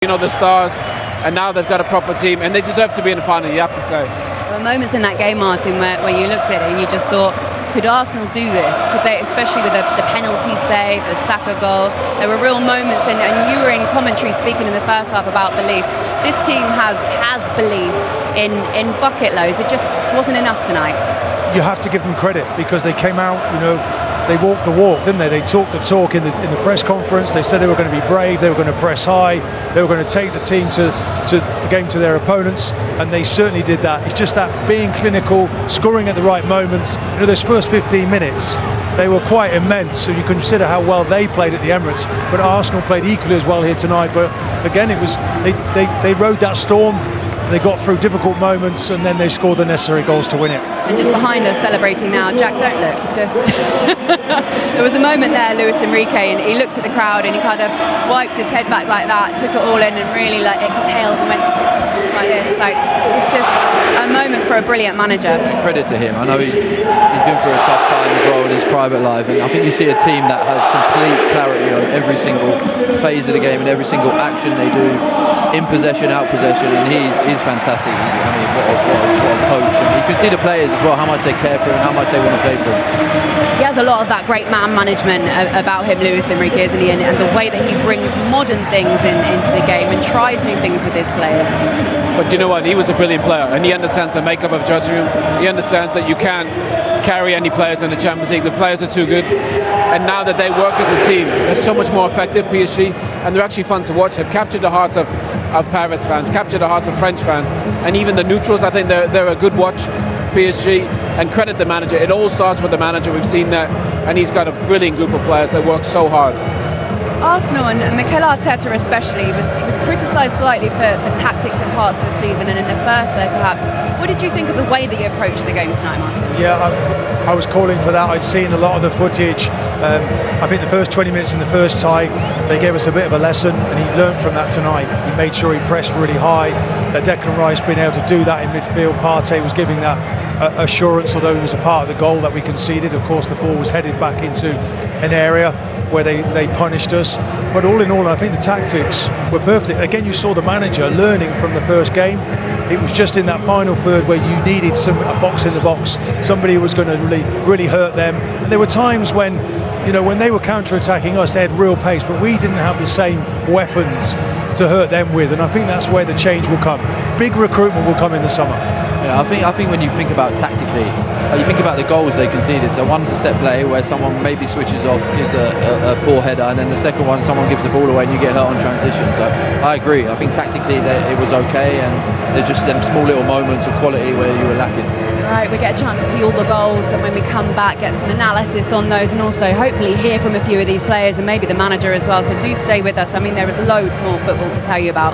The stars, and now they've got a proper team, and they deserve to be in the final, you have to say. There were moments in that game, Martin, where you looked at it and you just thought, could Arsenal do this? Could they, especially with the penalty save, the Saka goal? There were real moments, and you were in commentary speaking in the first half about belief. This team has belief in bucket loads. It just wasn't enough tonight. You have to give them credit because they came out, they walked the walk, didn't they? They talked the talk in the press conference. They said they were going to be brave, they were going to press high, they were going to take the team to the game to their opponents, and they certainly did that. It's just that being clinical, scoring at the right moments. Those first 15 minutes, they were quite immense. So you consider how well they played at the Emirates, but Arsenal played equally as well here tonight. But again, it was they rode that storm. They got through difficult moments, and then they scored the necessary goals to win it. And just behind us, celebrating now, Jack, don't look. Just there was a moment there, Luis Enrique, and he looked at the crowd and he kind of wiped his head back like that, took it all in, and really exhaled and went like this. It's just a moment for a brilliant manager. Credit to him. I know he's been through a tough time as well in his private life, and I think you see a team that has complete clarity on every single phase of the game and every single action they do, in possession, out possession, and he's fantastic. I mean, what a coach. And you can see the players as well, how much they care for him and how much they want to play for him. He has a lot of that great man management about him, Luis Enrique, isn't he? And the way that he brings modern things into the game and tries new things with his players. But you know what? He was a brilliant player, and he understands the makeup of the dressing room. He understands that you can't carry any players in the Champions League. The players are too good, and now that they work as a team, they're so much more effective, PSG, and they're actually fun to watch. They've captured the hearts of Paris fans, captured the hearts of French fans, and even the neutrals. I think they're a good watch, PSG, and credit the manager. It all starts with the manager. We've seen that, and he's got a brilliant group of players that work so hard. Arsenal and Mikel Arteta especially was criticised slightly for tactics in parts of the season and in the first leg perhaps. What did you think of the way that he approached the game tonight, Martin? Yeah, I was calling for that. I'd seen a lot of the footage. I think the first 20 minutes in the first tie, they gave us a bit of a lesson, and he learned from that tonight. He made sure he pressed really high. Declan Rice being able to do that in midfield. Partey was giving that assurance, although he was a part of the goal that we conceded. Of course, the ball was headed back into an area where they punished us. But all in all, I think the tactics were perfect. Again, you saw the manager learning from the first game. It was just in that final third where you needed a box in the box. Somebody who was going to really hurt them. And there were times when they were counter-attacking us, they had real pace, but we didn't have the same weapons to hurt them with. And I think that's where the change will come. Big recruitment will come in the summer. Yeah, I think when you think about tactically, you think about the goals they conceded. So one's a set play where someone maybe switches off, gives a poor header, and then the second one, someone gives the ball away and you get hurt on transition. So I agree. I think tactically it was okay, and there's just them small little moments of quality where you were lacking. Right, we get a chance to see all the goals, and when we come back, get some analysis on those, and also hopefully hear from a few of these players and maybe the manager as well. So do stay with us. I mean, there is loads more football to tell you about.